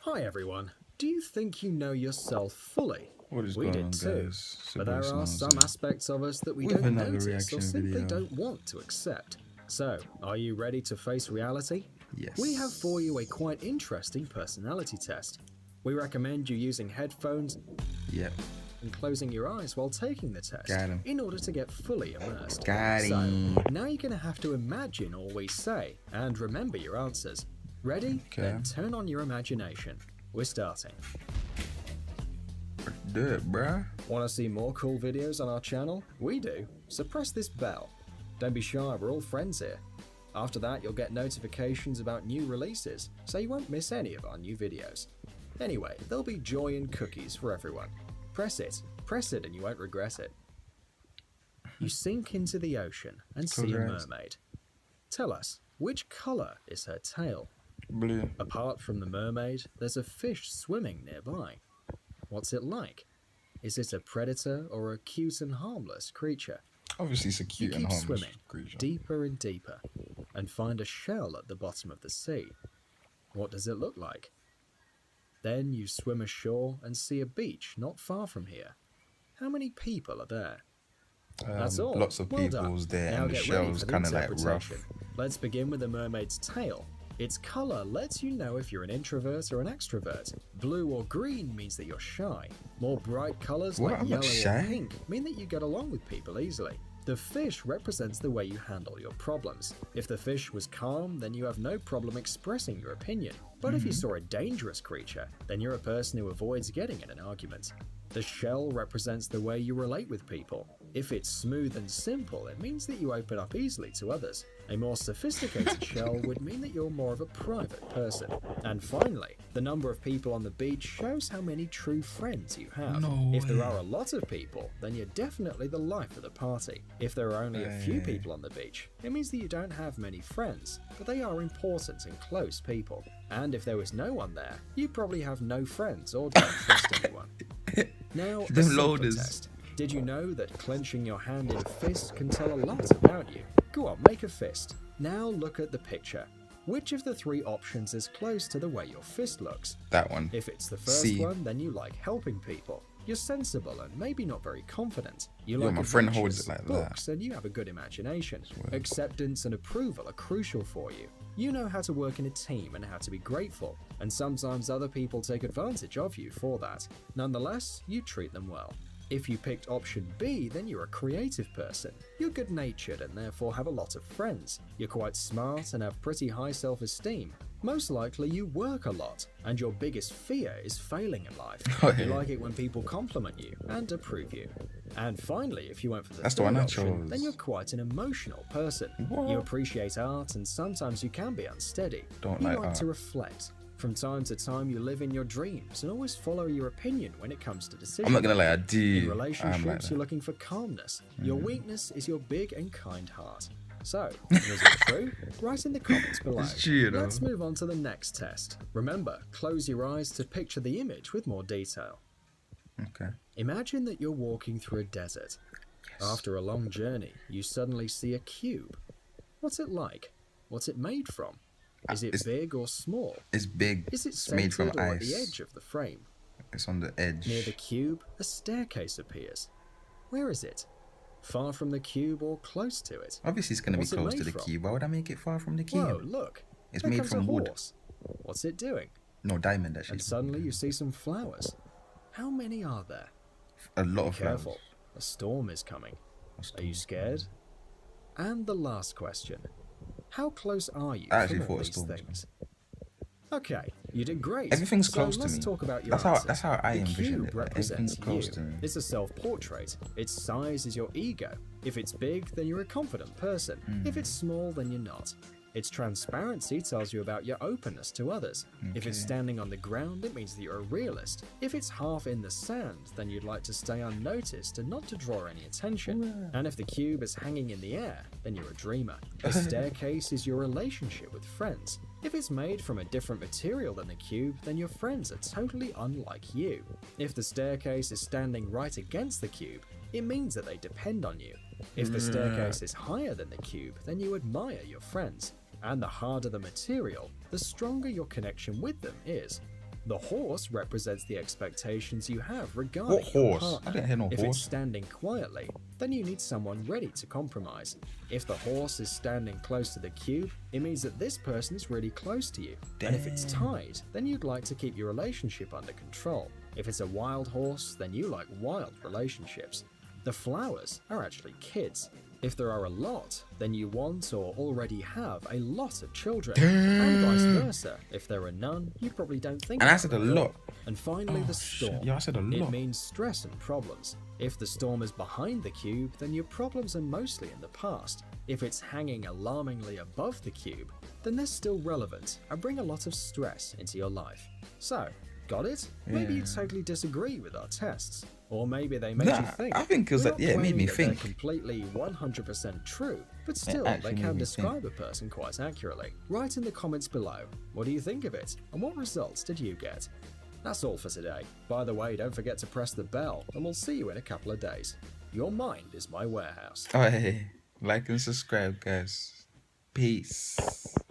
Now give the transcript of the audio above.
Hi everyone. Do you think you know yourself fully? What is We going did on, too. guys? It's your But boy there are Snarls some here aspects of us that we with don't another notice or reaction simply video. don't want to accept. So, are you ready to face reality? Yes. We have for you a quite interesting personality test. We recommend you using headphones Yep. and closing your eyes while taking the test Got him. in order to get fully immersed. Got So, him. now you're going to have to imagine all we say and remember your answers. Ready? Okay. Then turn on your imagination. We're starting. Do it, bruh. Want to see more cool videos on our channel? We do. So press this bell. Don't be shy, we're all friends here. After that, you'll get notifications about new releases, so you won't miss any of our new videos. Anyway, there'll be joy and cookies for everyone. Press it and you won't regret it. You sink into the ocean and see a Correct. mermaid. Tell us, which color is her tail? Blue. Apart from the mermaid, there's a fish swimming nearby. What's it like? Is it a predator or a cute and harmless creature? Obviously, it's a You cute and keep harmless swimming creature. deeper and deeper and find a shell at the bottom of the sea. What does it look like? Then you swim ashore and see a beach not far from here. How many people are there? That's all. Lots of Well done. people's there, Now and the get ready shell's for the kind of like rough. interpretation. Let's begin with the mermaid's tail. Its color lets you know if you're an introvert or an extrovert. Blue or green means that you're shy. More bright colors What? like I'm not yellow shy. or pink mean that you get along with people easily. The fish represents the way you handle your problems. If the fish was calm, then you have no problem expressing your opinion. But if you saw a dangerous creature, then you're a person who avoids getting in an argument. The shell represents the way you relate with people. If it's smooth and simple, it means that you open up easily to others. A more sophisticated shell would mean that you're more of a private person. And finally, the number of people on the beach shows how many true friends you have. No If there way. are a lot of people, then you're definitely the life of the party. If there are only a few people on the beach, it means that you don't have many friends, but they are important and close people. And if there was no one there, you probably have no friends or don't trust anyone. Now, a Them simple loaders. test. Did you know that clenching your hand in a fist can tell a lot about you? Go on, make a fist. Now look at the picture. Which of the three options is close to the way your fist looks? That one. If it's the first C. one, then you like helping people. You're sensible and maybe not very confident. You Yo, like my friend holds adventures, it like that. books, and you have a good imagination. Acceptance and approval are crucial for you. You know how to work in a team and how to be grateful, and sometimes other people take advantage of you for that. Nonetheless, you treat them well. If you picked option B, then you're a creative person. You're good-natured and therefore have a lot of friends. You're quite smart and have pretty high self-esteem. Most likely you work a lot, and your biggest fear is failing in life. Oh, You yeah. like it when people compliment you and approve you. And finally, if you went for the That's the third one I option, chose. then you're quite an emotional person. What? You appreciate art and sometimes you can be unsteady. Don't You like like to art. reflect. From time to time you live in your dreams and always follow your opinion when it comes to decisions. I'm not gonna lie, I do. In I'm relationships, like that. you're looking for calmness. Your weakness is your big and kind heart. So, was it true? Write in the comments below. It's true, you know. Let's move on to the next test. Remember, close your eyes to picture the image with more detail. Okay. Imagine that you're walking through a desert. After a long journey, you suddenly see a cube. What's it like? What's it made from? Is it It's- big or small? It's big. Is it It's made from centered or at the ice. edge of the frame? It's on the edge. Near the cube, a staircase appears. Where is it? Far from the cube or close to it? Obviously, it's gonna What's be it close to made the from? cube. Why would I make it far from the cube? Whoa, look. It's there made comes from a wood. horse. What's it doing? No, diamond actually. And suddenly you see some flowers. How many are there? A lot of Careful. flowers. A storm is coming. What's Are you scared? And the last question. How close are you I actually from all thought a these storm was things? Okay, you did great. Everything's So close to let's me. talk about your That's how- answers. that's how I the envision cube it, like, represents everything's close you. to me. It's a self-portrait. Its size is your ego. If it's big, then you're a confident person. If it's small, then you're not. Its transparency tells you about your openness to others. If it's Okay. standing on the ground, it means that you're a realist. If it's half in the sand, then you'd like to stay unnoticed and not to draw any attention. And if the cube is hanging in the air, then you're a dreamer. The staircase is your relationship with friends. If it's made from a different material than the cube, then your friends are totally unlike you. If the staircase is standing right against the cube, it means that they depend on you. If the staircase is higher than the cube, then you admire your friends. And the harder the material, the stronger your connection with them is. The horse represents the expectations you have regarding What your horse? partner. I didn't hear no If horse. it's standing quietly, then you need someone ready to compromise. If the horse is standing close to the cube, it means that this person is really close to you. And if it's tied, then you'd like to keep your relationship under control. If it's a wild horse, then you like wild relationships. The flowers are actually kids. If there are a lot, then you want or already have a lot of children. And vice versa. If there are none, you probably don't think And I about said it a at all. lot. And finally, Oh, the shit. storm. Yeah, I said a It lot. means stress and problems. If the storm is behind the cube, then your problems are mostly in the past. If it's hanging alarmingly above the cube, then they're still relevant and bring a lot of stress into your life. So, got it? Maybe you Yeah. totally disagree with our tests. Or maybe they made Nah, you think. I think 'cause We're that- not yeah, it made me claiming that they're think. completely 100% true, but still, actually they made can me describe a person quite accurately. Write in the comments below, what do you think of it, and what results did you get? That's all for today. By the way, don't forget to press the bell, and we'll see you in a couple of days. Your mind is my warehouse. Oh, hey, like and subscribe, guys. Peace.